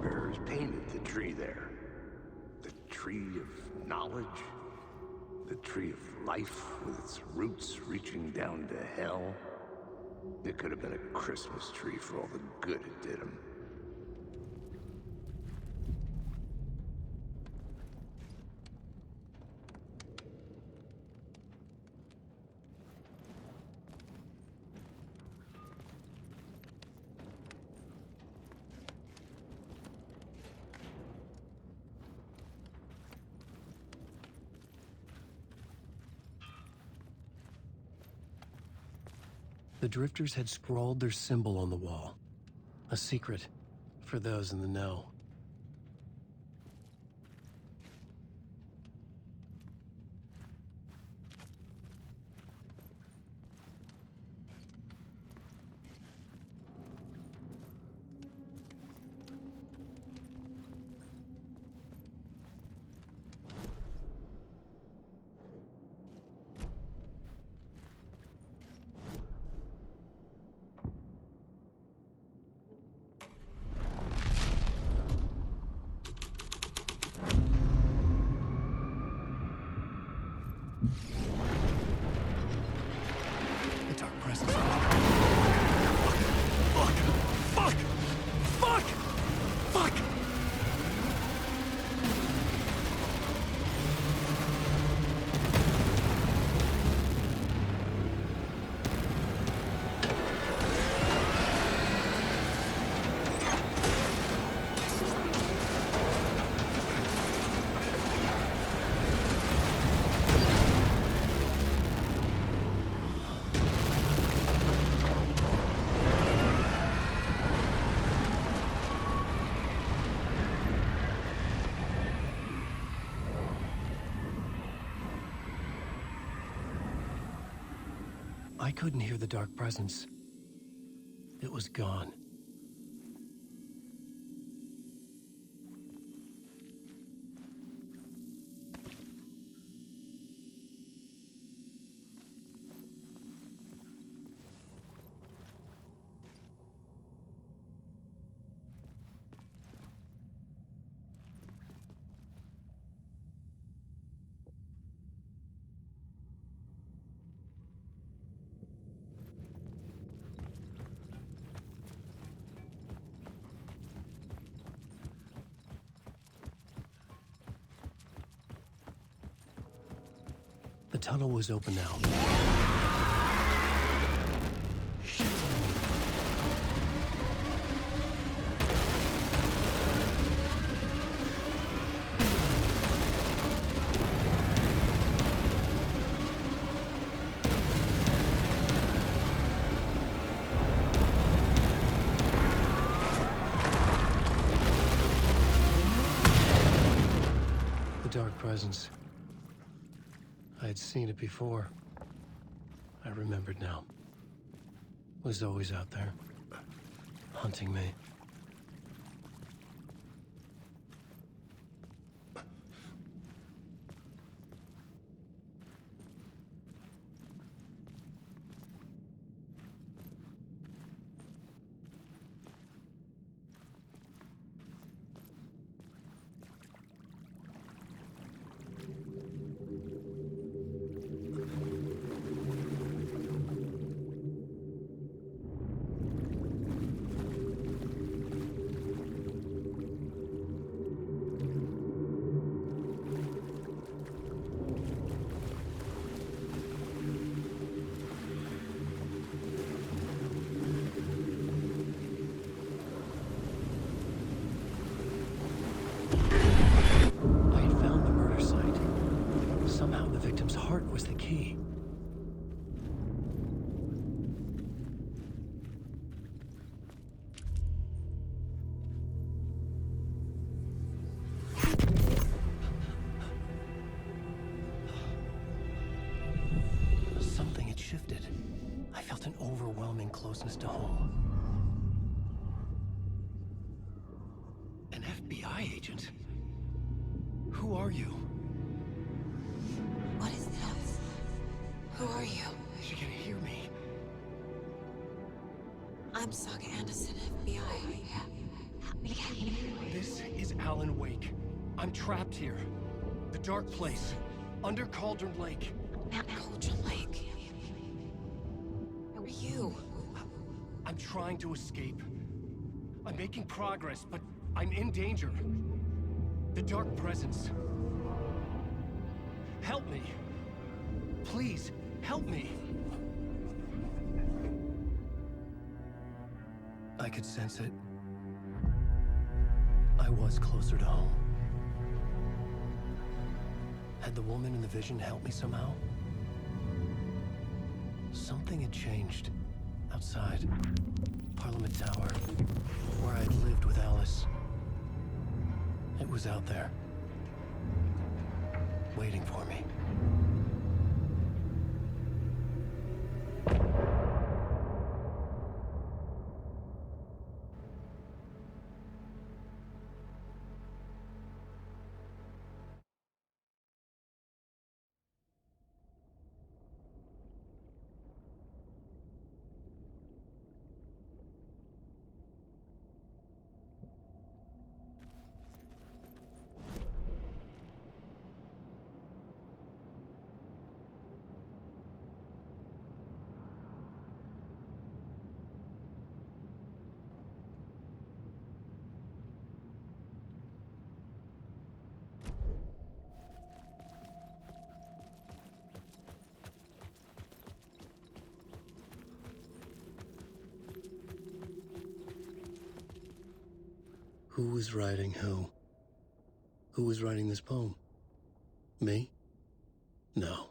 torchbearers painted the tree there. The tree of knowledge. The tree of life with its roots reaching down to hell. It could have been a Christmas tree for all the good it did him. The drifters had scrawled their symbol on the wall. A secret for those in the know. The dark presence. Fuck! I couldn't hear the dark presence. It was gone. The tunnel was open now. The dark presence. I had seen it before. I remembered now. It was always out there, hunting me. The victim's heart was the key. Something had shifted. I felt an overwhelming closeness to home. An FBI agent? Who are you? What is this? Who are you? She can hear me. I'm Saga Anderson, FBI. This is Alan Wake. I'm trapped here. The dark place. Under Cauldron Lake. Cauldron Lake. Who are you? I'm trying to escape. I'm making progress, but I'm in danger. The dark presence. Help me. Please, help me. I could sense it. I was closer to home. Had the woman in the vision helped me somehow? Something had changed. Outside. Parliament Tower. Where I'd lived with Alice. It was out there. Waiting for me. Who was writing who? Who was writing this poem? Me? No.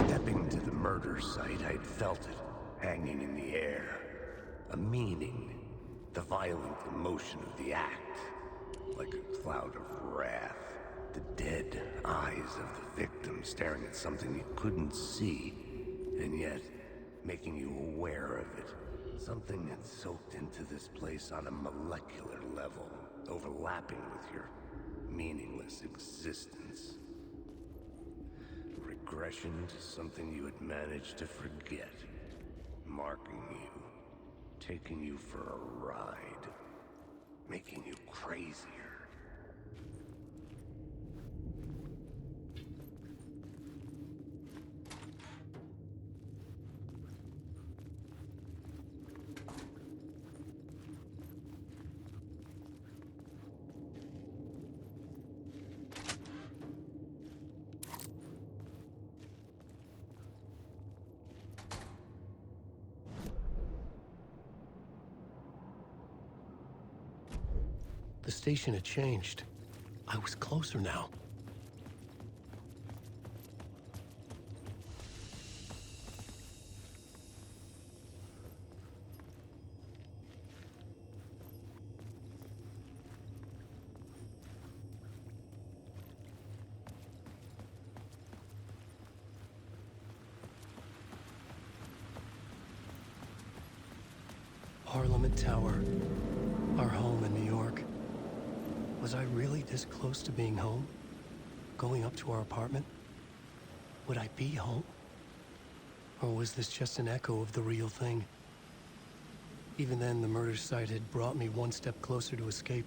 Stepping to the murder site, I'd felt it, hanging in the air. A meaning. The violent emotion of the act. Like a cloud of wrath. The dead eyes of the victim staring at something you couldn't see, and yet making you aware of it. Something had soaked into this place on a molecular level, overlapping with your meaningless existence. Regression to something you had managed to forget. Marking you. Taking you for a ride. Making you crazier. The station had changed. I was closer now. Parliament Tower, our home in New York. Was I really this close to being home? Going up to our apartment? Would I be home? Or was this just an echo of the real thing? Even then, the murder site had brought me one step closer to escape.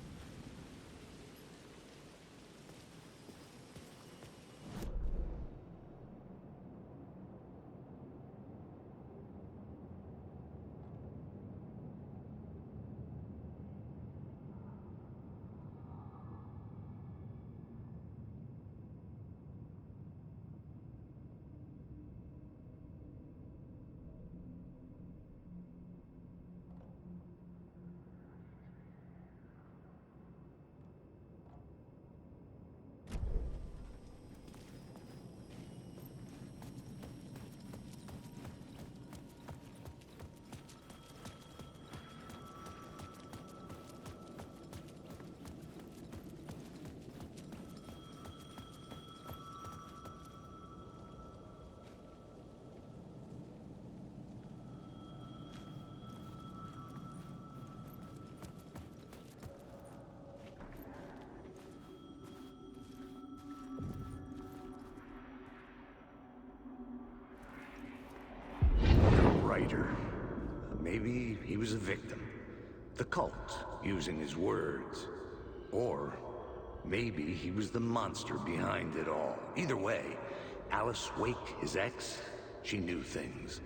maybe he was a victim. The cult, using his words. Or maybe he was the monster behind it all. Either way, Alice Wake, his ex, she knew things.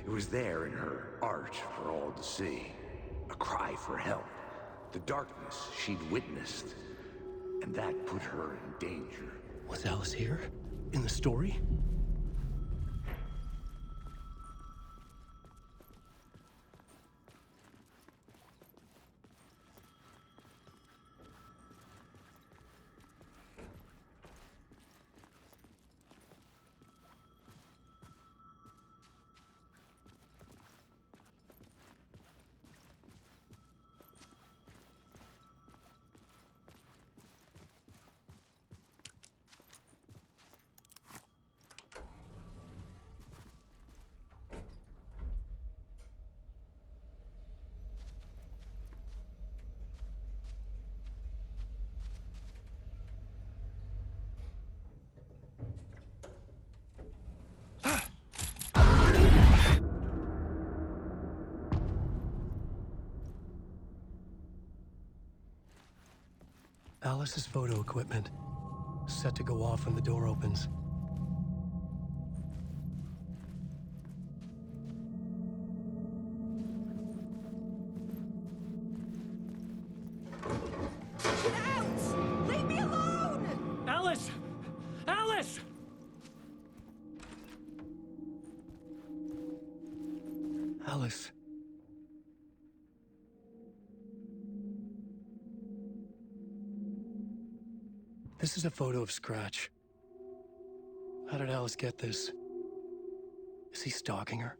It was there in her art for all to see. A cry for help. The darkness she'd witnessed. And that put her in danger. Was Alice here? In the story? Alice's photo equipment, set to go off when the door opens. Get out! Leave me alone! Alice! Alice! Alice. This is a photo of Scratch. How did Alice get this? Is he stalking her?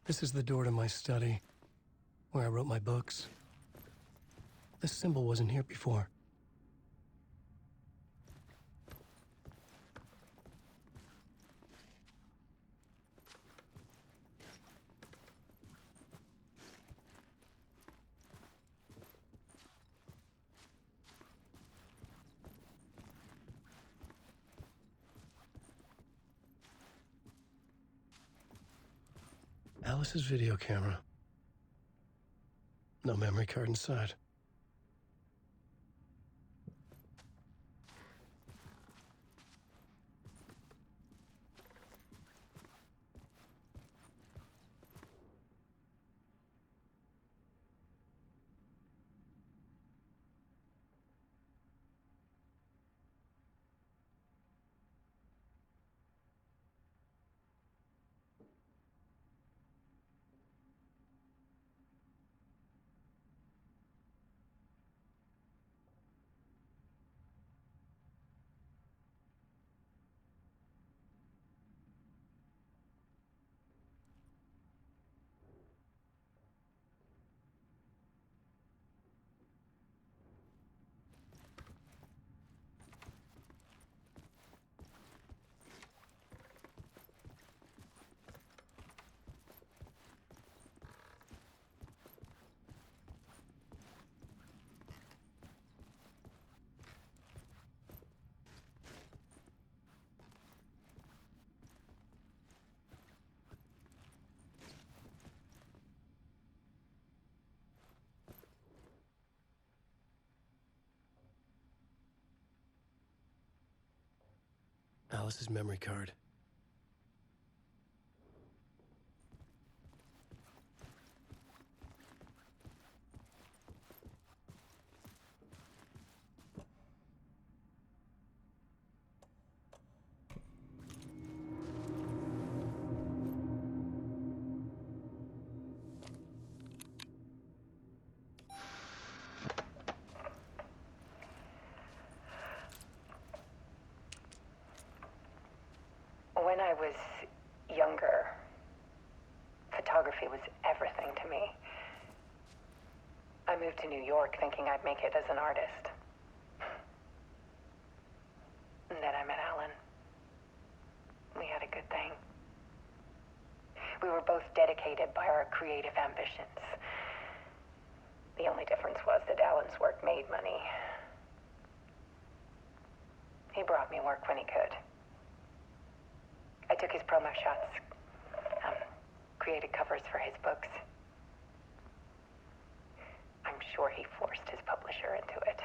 This is the door to my study, where I wrote my books. This symbol wasn't here before. Alice's video camera. No memory card inside. Alice's memory card. He was everything to me. I moved to New York thinking I'd make it as an artist. And then I met Alan. We had a good thing. We were both dedicated by our creative ambitions. The only difference was that Alan's work made money. He brought me work when he could. I took his promo shots, created covers for his books. I'm sure he forced his publisher into it.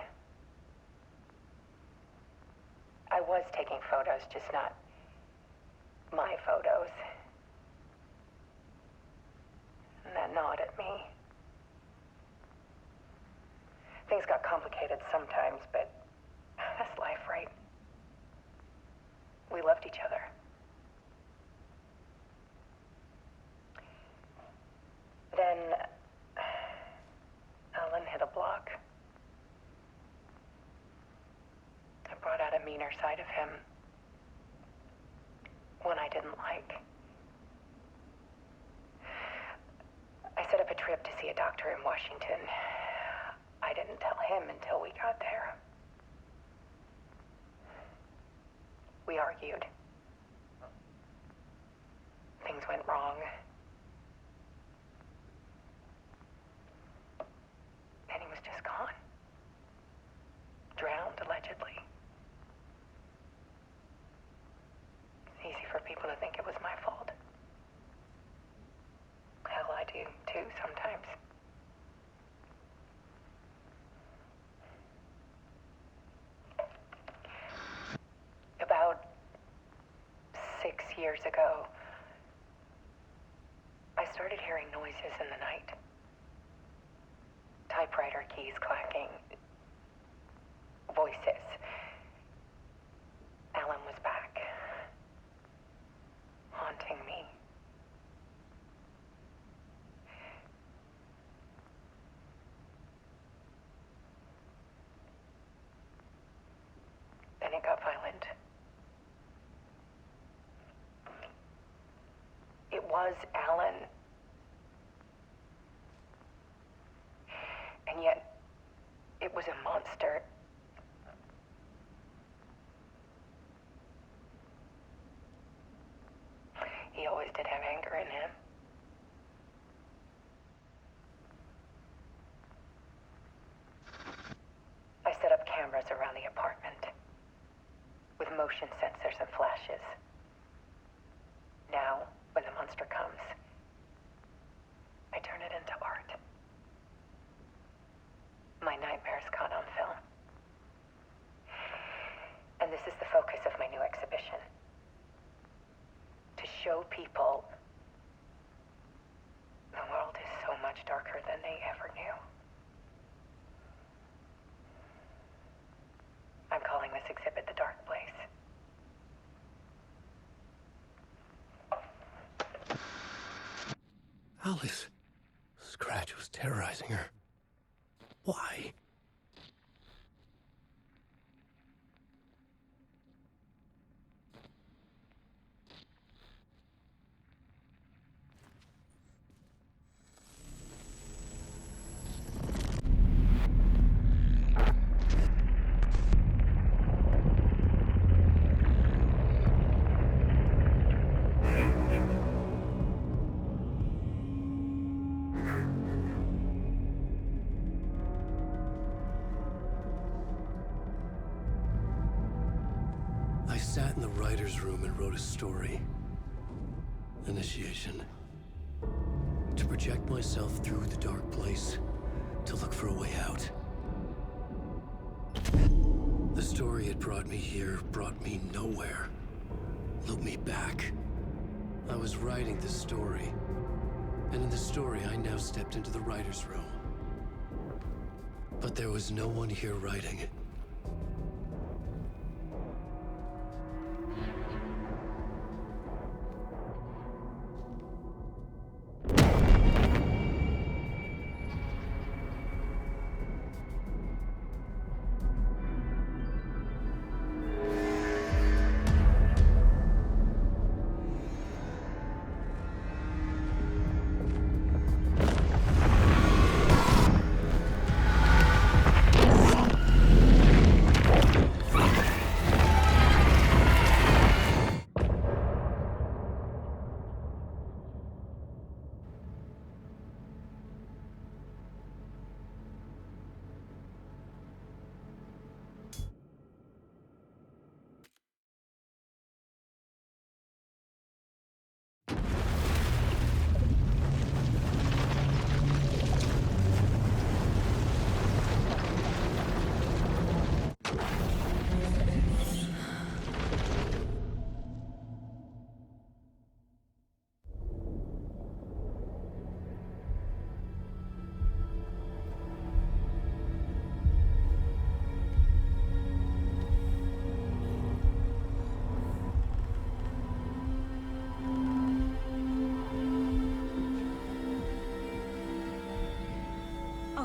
I was taking photos, just not my photos. And that gnawed at me. Things got complicated sometimes, but that's life, right? We loved each other. Then Alan hit a block. I brought out a meaner side of him. One I didn't like. I set up a trip to see a doctor in Washington. I didn't tell him until we got there. We argued. Things went wrong. And he was just gone. Drowned, allegedly. It's easy for people to think it was my fault. Hell, I do, too, sometimes. About 6 years ago, I started hearing noises in the night. Typewriter keys clacking. Voices. Alan was back. Haunting me. Then it got violent. It was Alan. And yet, it was a monster. He always did have anger in him. I set up cameras around the apartment with motion sensors and flashes. Now, when the monster comes, I turn it into art. My nightmares caught on film. And this is the focus of my new exhibition. To show people the world is so much darker than they ever knew. I'm calling this exhibit The Dark Place. Alice. Scratch was terrorizing her. Why? I sat in the writer's room and wrote a story. Initiation. To project myself through the dark place, to look for a way out. The story had brought me here, brought me nowhere. Looked me back. I was writing the story. And in the story, I now stepped into the writer's room. But there was no one here writing it.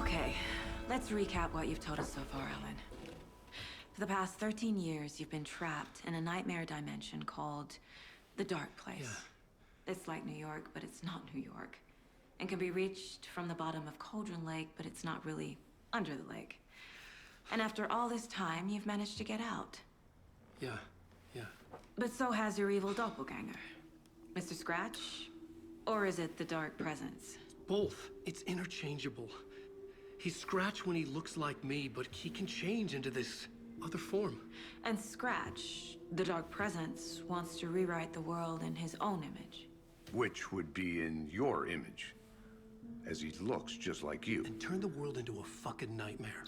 Okay, let's recap what you've told us so far, Alan. For the past 13 years, you've been trapped in a nightmare dimension called the Dark Place. Yeah. It's like New York, but it's not New York. And can be reached from the bottom of Cauldron Lake, but it's not really under the lake. And after all this time, you've managed to get out. Yeah. But so has your evil doppelganger. Mr. Scratch? Or is it the Dark Presence? Both. It's interchangeable. He's Scratch when he looks like me, but he can change into this other form. And Scratch, the Dark Presence, wants to rewrite the world in his own image. Which would be in your image, as he looks just like you. And turn the world into a fucking nightmare.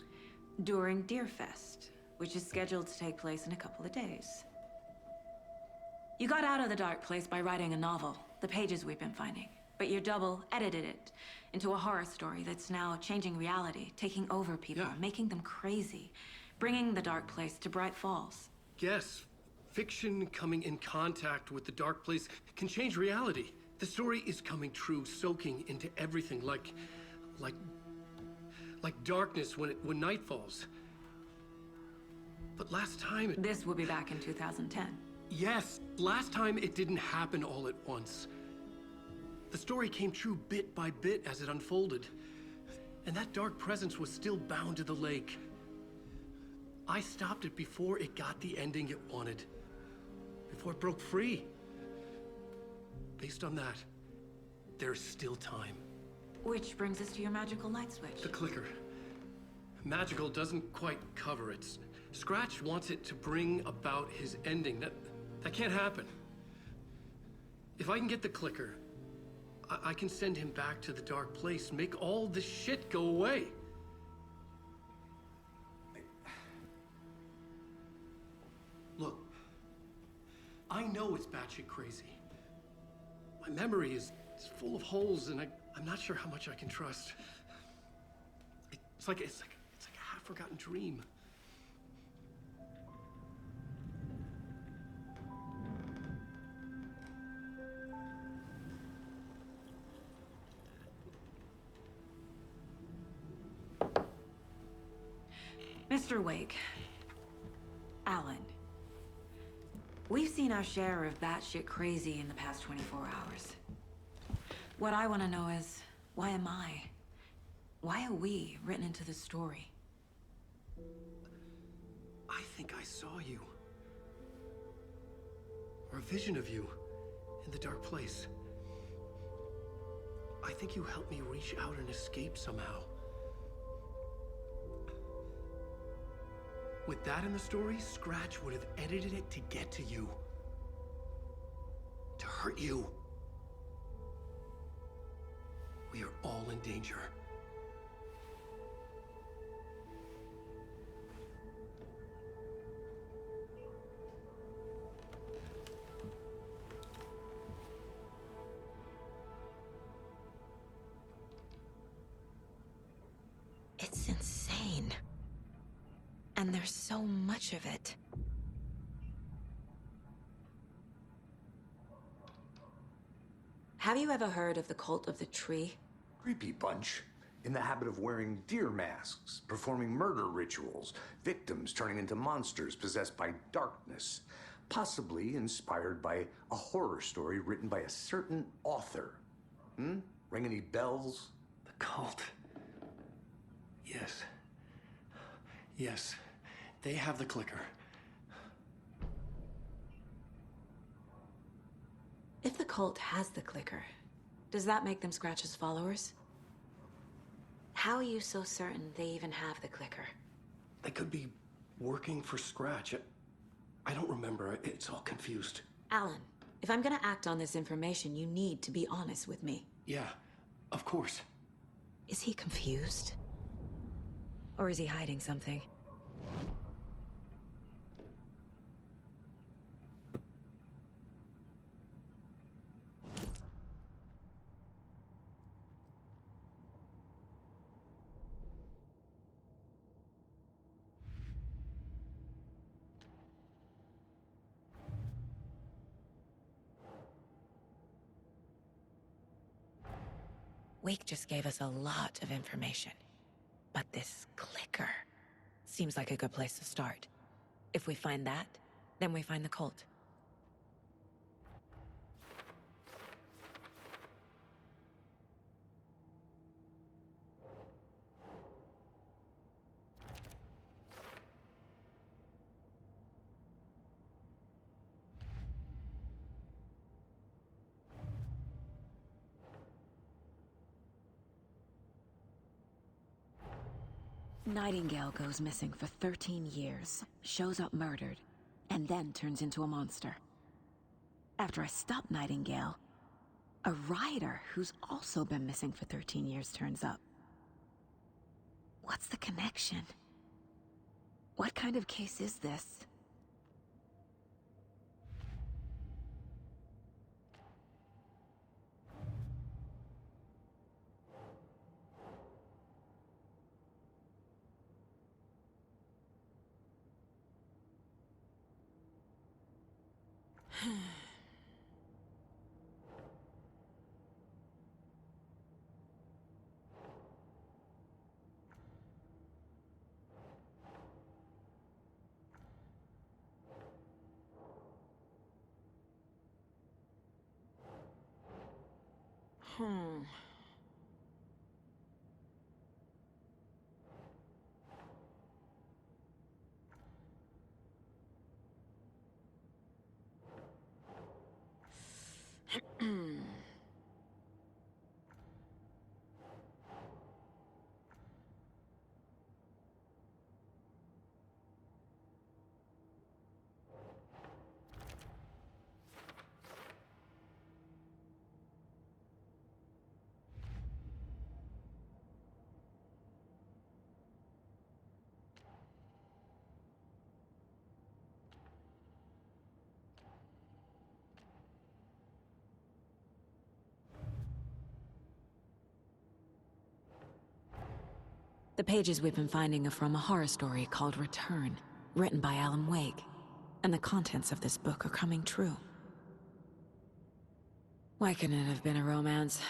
During Deerfest, which is scheduled to take place in a couple of days. You got out of the Dark Place by writing a novel, the pages we've been finding. But your double edited it into a horror story that's now changing reality, taking over people, making them crazy, bringing the Dark Place to Bright Falls. Yes, fiction coming in contact with the Dark Place can change reality. The story is coming true, soaking into everything like darkness when night falls. But last time This will be back in 2010. Yes, last time it didn't happen all at once. The story came true bit by bit as it unfolded. And that dark presence was still bound to the lake. I stopped it before it got the ending it wanted. Before it broke free. Based on that, there's still time. Which brings us to your magical light switch. The clicker. Magical doesn't quite cover it. Scratch wants it to bring about his ending. That can't happen. If I can get the clicker, I can send him back to the Dark Place, make all this shit go away. Look, I know it's batshit crazy. My memory is full of holes, and I'm not sure how much I can trust. It's like a half-forgotten dream. Mr. Wake. Alan. We've seen our share of batshit crazy in the past 24 hours. What I want to know is, why am I? Why are we written into the story? I think I saw you. Or a vision of you in the Dark Place. I think you helped me reach out and escape somehow. With that in the story, Scratch would have edited it to get to you. To hurt you. We are all in danger. It's insane. And there's so much of it. Have you ever heard of the cult of the tree? Creepy bunch. In the habit of wearing deer masks, performing murder rituals, victims turning into monsters possessed by darkness. Possibly inspired by a horror story written by a certain author. Ring any bells? The cult. Yes. Yes. They have the clicker. If the cult has the clicker, does that make them Scratch's followers? How are you so certain they even have the clicker? They could be working for Scratch. I don't remember. It's all confused. Alan, if I'm gonna act on this information, you need to be honest with me. Yeah, of course. Is he confused? Or is he hiding something? Wake just gave us a lot of information. But this clicker seems like a good place to start. If we find that, then we find the cult. Nightingale goes missing for 13 years, shows up murdered, and then turns into a monster. After I stop Nightingale, a rider who's also been missing for 13 years turns up. What's the connection? What kind of case is this? The pages we've been finding are from a horror story called Return, written by Alan Wake. And the contents of this book are coming true. Why couldn't it have been a romance?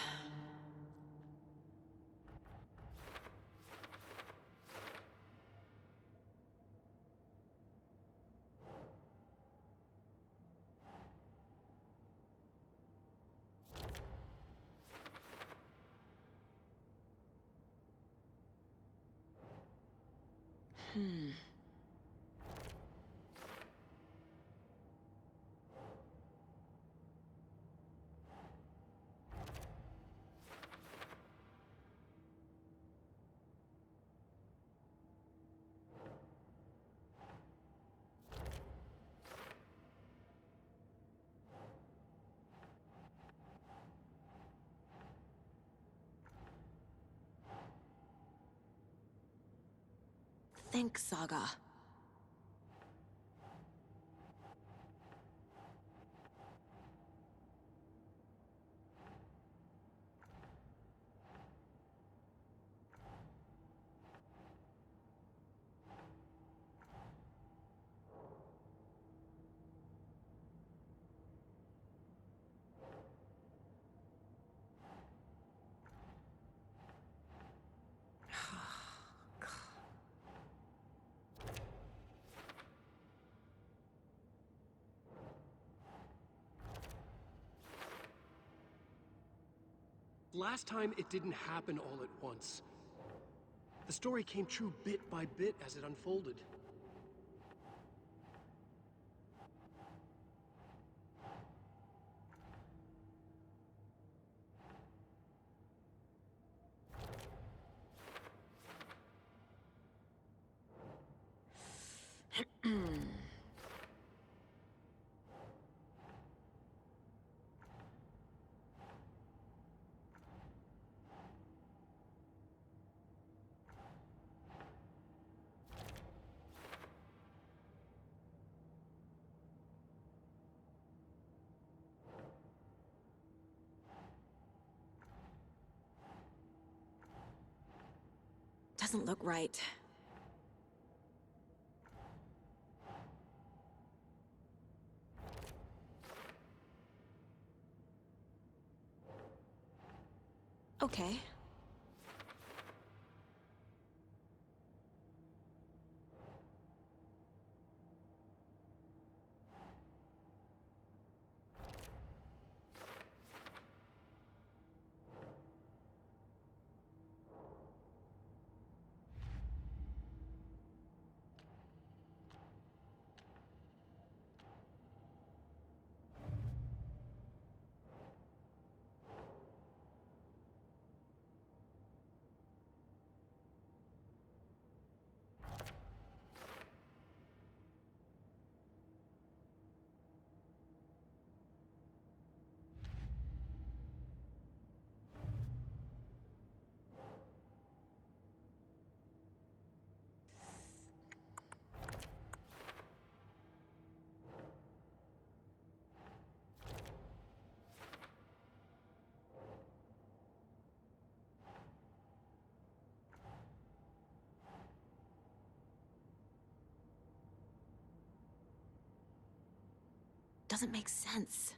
Think, Saga. Last time, it didn't happen all at once. The story came true bit by bit as it unfolded. Doesn't look right. Okay. doesn't make sense.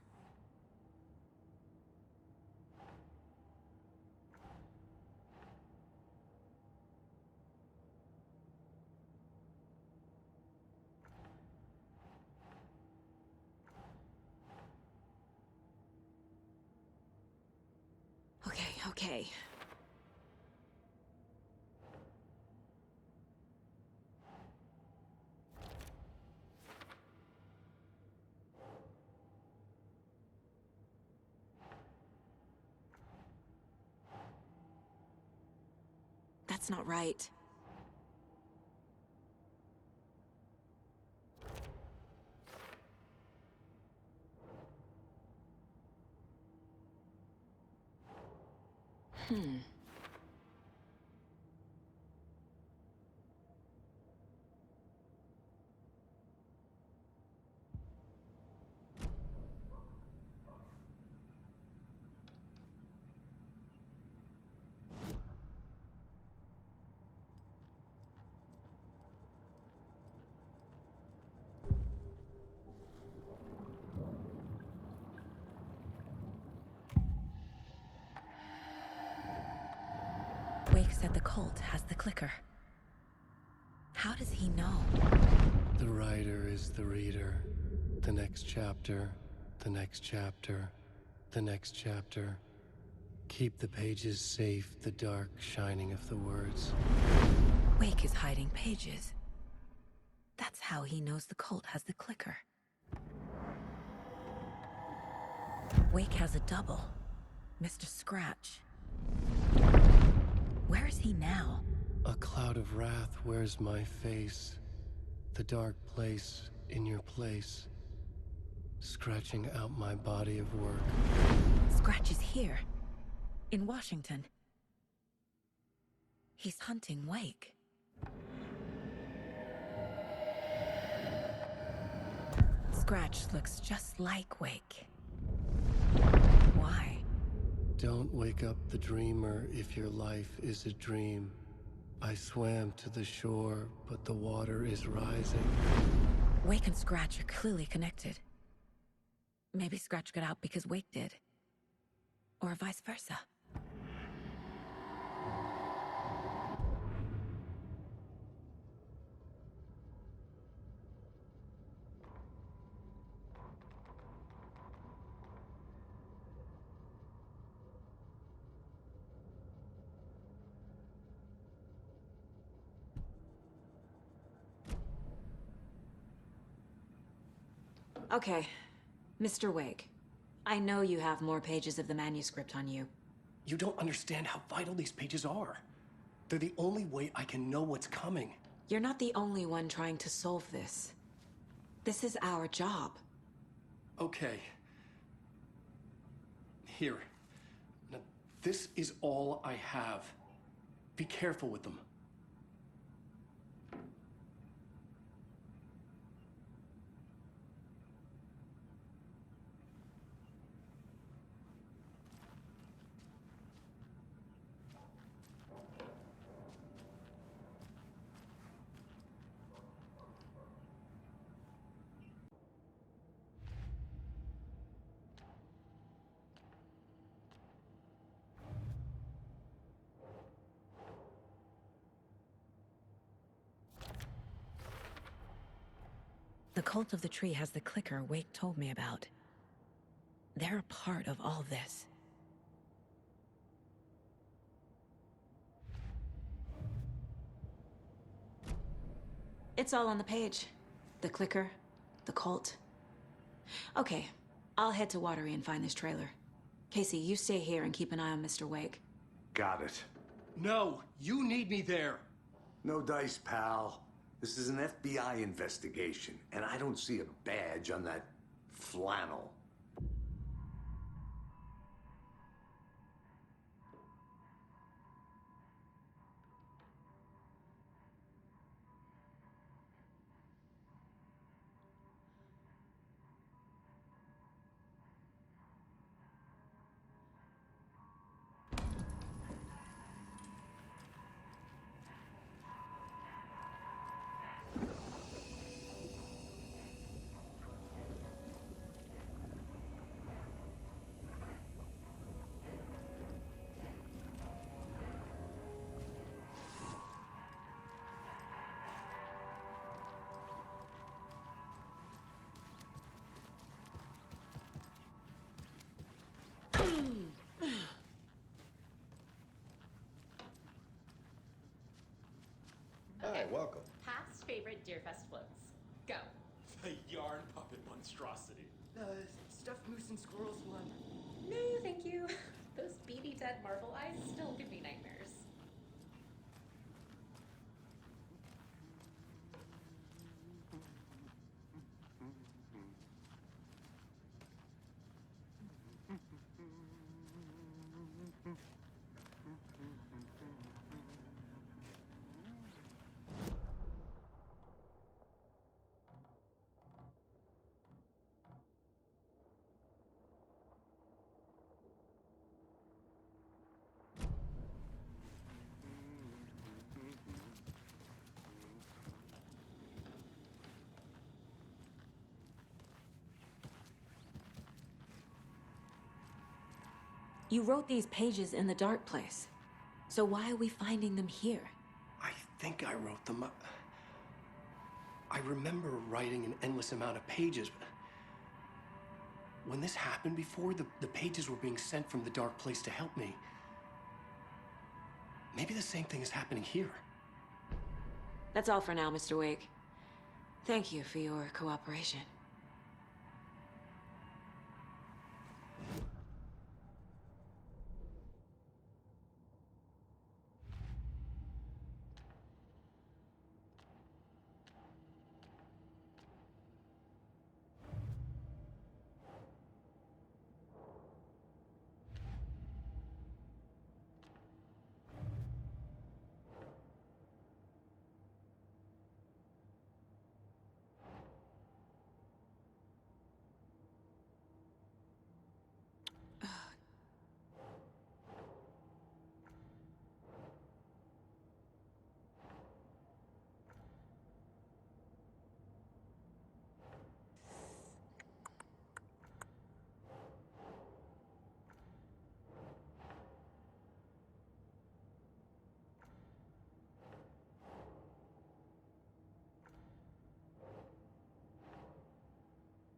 Okay. That's not right. Wake said the cult has the clicker. How does he know? The writer is the reader. The next chapter, the next chapter, the next chapter. Keep the pages safe, the dark shining of the words. Wake is hiding pages. That's how he knows the cult has the clicker. Wake has a double. Mr. Scratch. Where is he now? A cloud of wrath wears my face. The dark place in your place. Scratching out my body of work. Scratch is here. In Washington. He's hunting Wake. Scratch looks just like Wake. Why? Don't wake up the dreamer if your life is a dream. I swam to the shore, but the water is rising. Wake and Scratch are clearly connected. Maybe Scratch got out because Wake did. Or vice versa. Okay, Mr. Wake. I know you have more pages of the manuscript on you. You don't understand how vital these pages are. They're the only way I can know what's coming. You're not the only one trying to solve this. This is our job. Okay. Here. Now, this is all I have. Be careful with them. The cult of the tree has the clicker Wake told me about. They're a part of all this. It's all on the page. The clicker, the cult. Okay, I'll head to Watery and find this trailer. Casey, you stay here and keep an eye on Mr. Wake. Got it. No, you need me there. No dice, pal. This is an FBI investigation, and I don't see a badge on that flannel. Hi, welcome. Past favorite Deerfest floats. Go. The yarn puppet monstrosity. Stuffed moose and squirrels one. No, thank you. Those beady dead marble eyes still give me nightmares. You wrote these pages in the dark place. So why are we finding them here? I think I wrote them up. I remember writing an endless amount of pages, but when this happened before, the pages were being sent from the dark place to help me. Maybe the same thing is happening here. That's all for now, Mr. Wake. Thank you for your cooperation.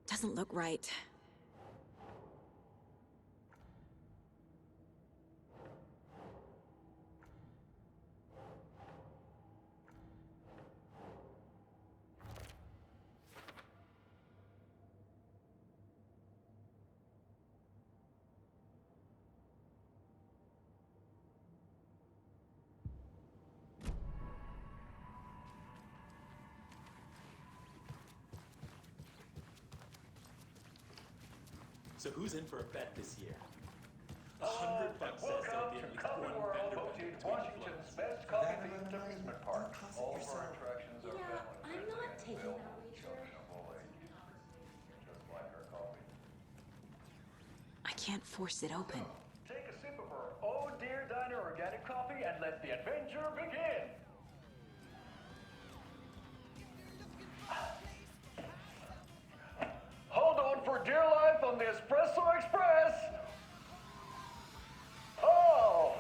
Doesn't look right. So who's in for a bet this year? $100 says there'll be at least one vendor between the Washington's best coffee themed amusement park. All of our attractions are Yeah, family I'm not friendly taking and available that to wager. children of all ages. Just like our coffee. I can't force it open. Take a sip of our Oh Dear Diner organic coffee and let the adventure begin. Hold on for dear life on the Espresso Express. Oh!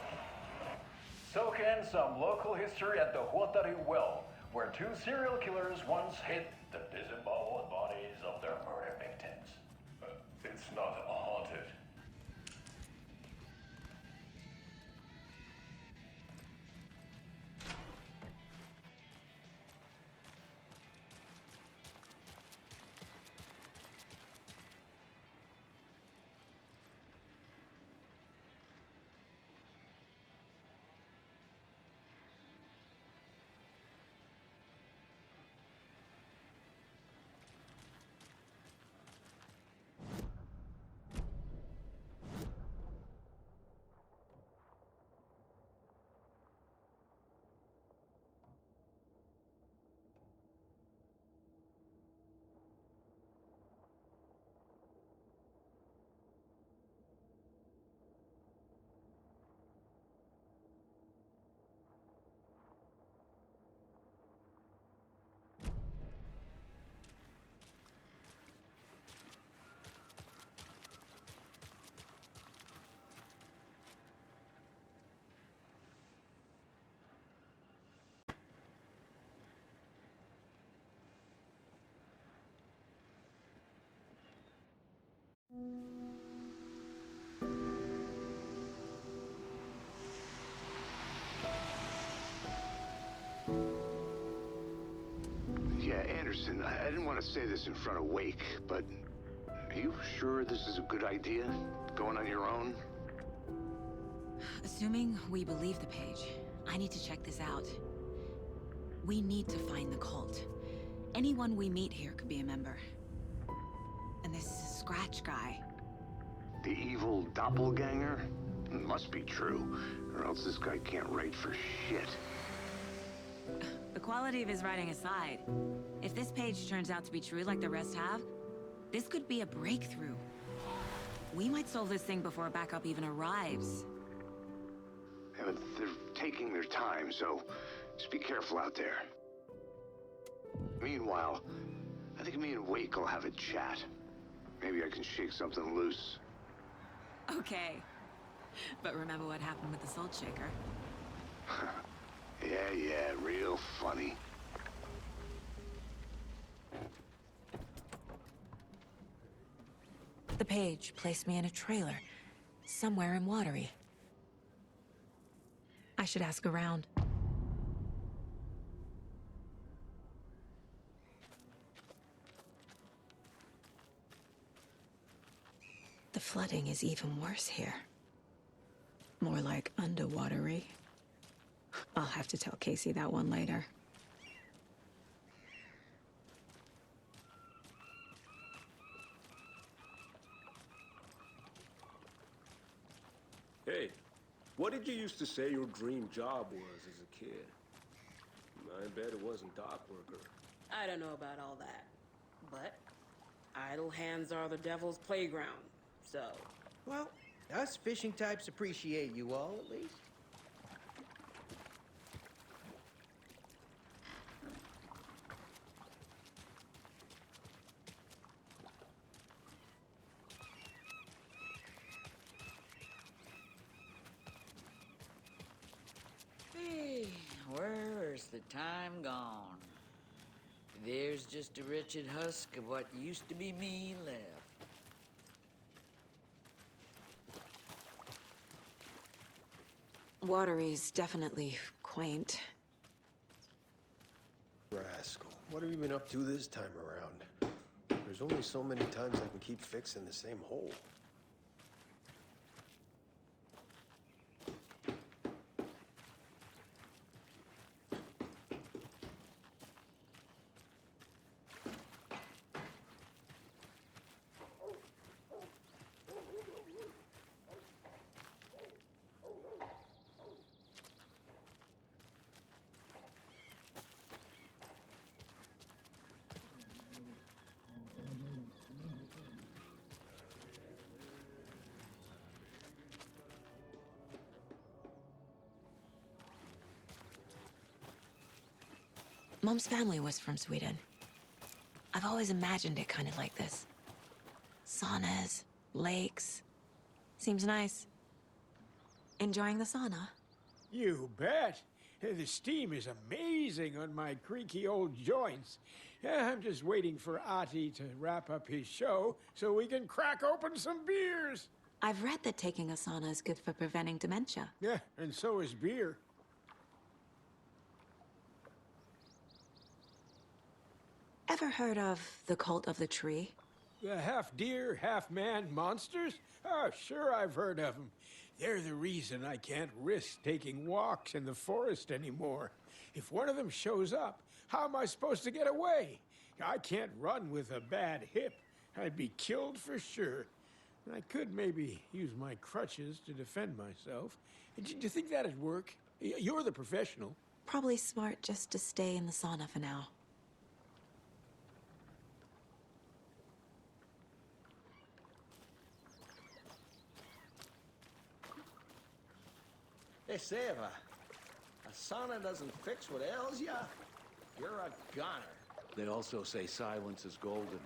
Soak in some local history at the Huatari Well, where two serial killers once hid the disemboweled bodies of their murder victims. It's not haunted. Anderson, I didn't want to say this in front of Wake, but are you sure this is a good idea? Going on your own? Assuming we believe the page, I need to check this out. We need to find the cult. Anyone we meet here could be a member. And this Scratch guy. The evil doppelganger? Must be true, or else this guy can't write for shit. The quality of his writing aside, if this page turns out to be true like the rest have, this could be a breakthrough. We might solve this thing before backup even arrives. Yeah, but they're taking their time, so just be careful out there. Meanwhile, I think me and Wake will have a chat. Maybe I can shake something loose. Okay. But remember what happened with the Salt Shaker? Yeah, real funny. The page placed me in a trailer, somewhere in Watery. I should ask around. The flooding is even worse here. More like underwatery. I'll have to tell Casey that one later. Hey, what did you used to say your dream job was as a kid? I bet it wasn't dock worker. I don't know about all that, but idle hands are the devil's playground, so... Well, us fishing types appreciate you all, at least. Hey, where's the time gone? There's just a wretched husk of what used to be me left. Watery's definitely quaint. Rascal, what have you been up to this time around? There's only so many times I can keep fixing the same hole. Mom's family was from Sweden. I've always imagined it kind of like this. Saunas, lakes. Seems nice. Enjoying the sauna? You bet. The steam is amazing on my creaky old joints. I'm just waiting for Ati to wrap up his show so we can crack open some beers. I've read that taking a sauna is good for preventing dementia. Yeah, and so is beer. Ever heard of the cult of the tree? The half deer, half man monsters? Oh, sure I've heard of them. They're the reason I can't risk taking walks in the forest anymore. If one of them shows up, how am I supposed to get away? I can't run with a bad hip. I'd be killed for sure. I could maybe use my crutches to defend myself. Do you think that'd work? You're the professional. Probably smart just to stay in the sauna for now. They say if a sauna doesn't fix what ails ya, you're a goner. They also say silence is golden.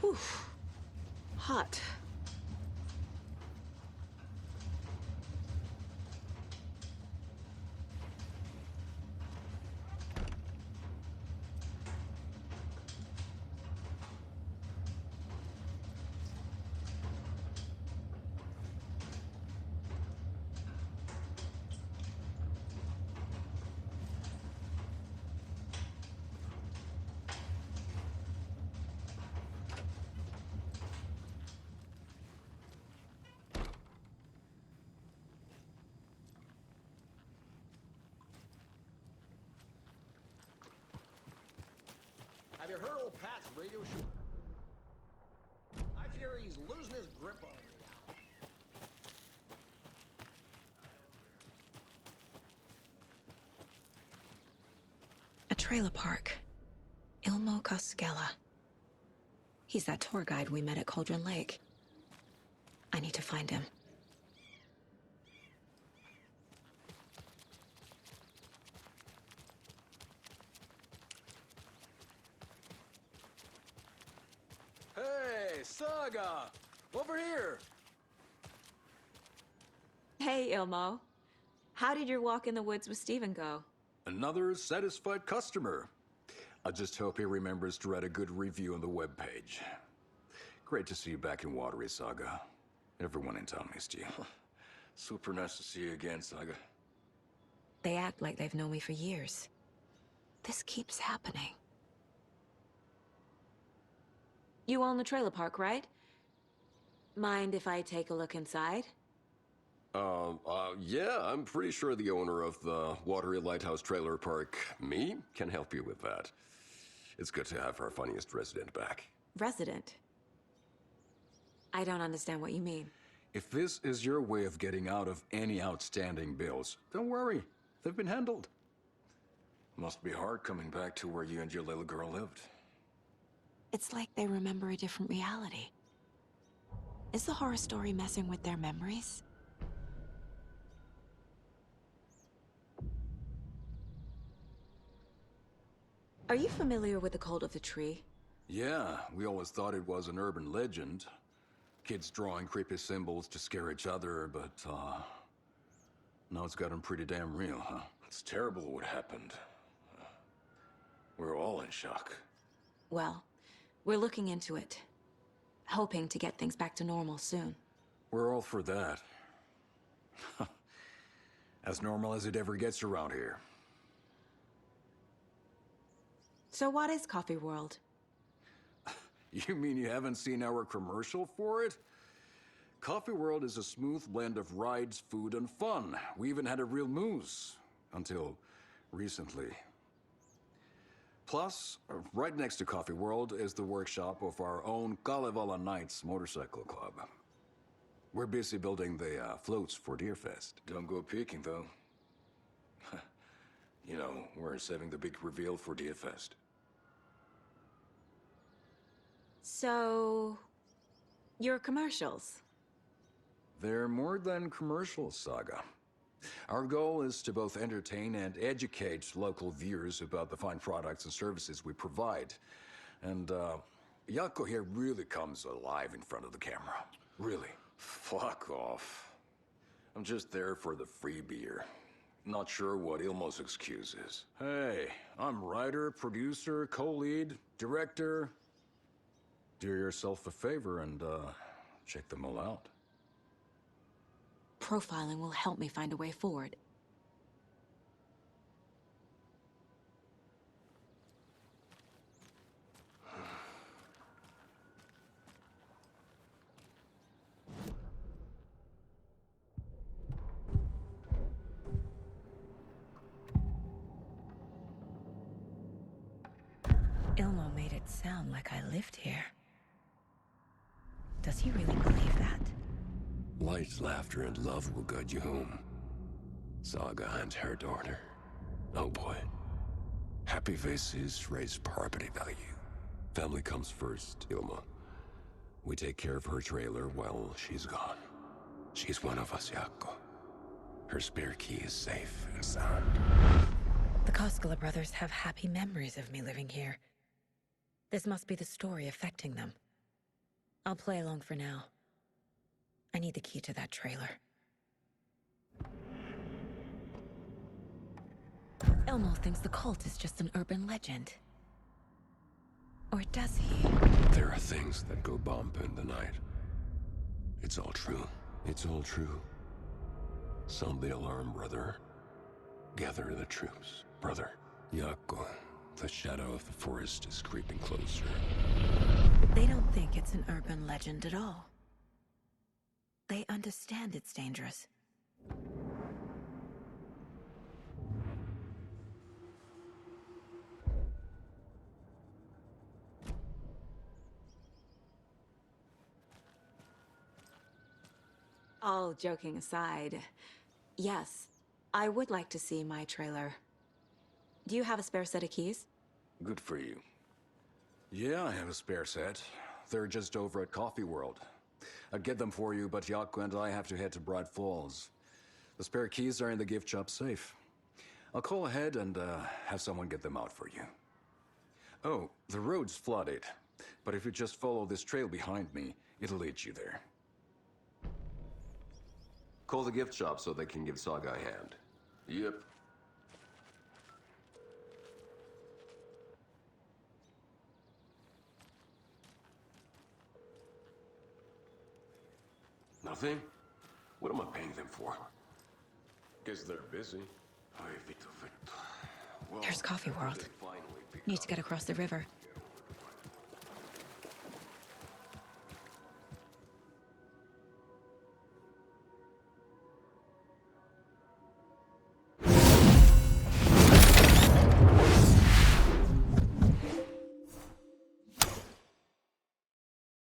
Whew. Hot. Have you heard old Pat's radio show? I fear he's losing his grip on me now. A trailer park. Ilmo Koskela. He's that tour guide we met at Cauldron Lake. I need to find him. Hey, Saga! Over here! Hey, Ilmo. How did your walk in the woods with Steven go? Another satisfied customer. I just hope he remembers to write a good review on the webpage. Great to see you back in Watery, Saga. Everyone in town missed you. Super nice to see you again, Saga. They act like they've known me for years. This keeps happening. You own the trailer park, right? Mind if I take a look inside? Yeah, I'm pretty sure the owner of the Watery Lighthouse Trailer Park, me, can help you with that. It's good to have our funniest resident back. Resident? I don't understand what you mean. If this is your way of getting out of any outstanding bills, don't worry. They've been handled. Must be hard coming back to where you and your little girl lived. It's like they remember a different reality. Is the horror story messing with their memories? Are you familiar with the Cult of the Tree? Yeah, we always thought it was an urban legend. Kids drawing creepy symbols to scare each other, but, now it's gotten pretty damn real, huh? It's terrible what happened. We're all in shock. Well, we're looking into it. Hoping to get things back to normal soon. We're all for that. As normal as it ever gets around here. So what is Coffee World? You mean you haven't seen our commercial for it? Coffee World is a smooth blend of rides, food, and fun. We even had a real moose. Until recently. Plus, right next to Coffee World is the workshop of our own Kalevala Knights Motorcycle Club. We're busy building the floats for Deerfest. Don't go peeking, though. You know, we're saving the big reveal for Deerfest. So... your commercials? They're more than commercials, Saga. Our goal is to both entertain and educate local viewers about the fine products and services we provide. And, Yako here really comes alive in front of the camera. Really. Fuck off. I'm just there for the free beer. Not sure what Ilmo's excuse is. Hey, I'm writer, producer, co-lead, director. Do yourself a favor and, check them all out. Profiling will help me find a way forward. Ilmo made it sound like I lived here. Does he really believe that? Light, laughter, and love will guide you home. Saga and her daughter. Oh boy. Happy faces raise property value. Family comes first, Ilma. We take care of her trailer while she's gone. She's one of us, Yako. Her spare key is safe and sound. The Koskela brothers have happy memories of me living here. This must be the story affecting them. I'll play along for now. I need the key to that trailer. Elmo thinks the cult is just an urban legend. Or does he? There are things that go bump in the night. It's all true. It's all true. Sound the alarm, brother. Gather the troops, brother. Yako, the shadow of the forest is creeping closer. They don't think it's an urban legend at all. They understand it's dangerous. All joking aside, yes, I would like to see my trailer. Do you have a spare set of keys? Good for you. Yeah, I have a spare set. They're just over at Coffee World. I'd get them for you, but Yaku and I have to head to Bright Falls. The spare keys are in the gift shop safe. I'll call ahead and have someone get them out for you. Oh, the road's flooded, but if you just follow this trail behind me, it'll lead you there. Call the gift shop so they can give Saga a hand. Yep. Nothing? What am I paying them for? Guess they're busy. There's Coffee World. Need to get across the river.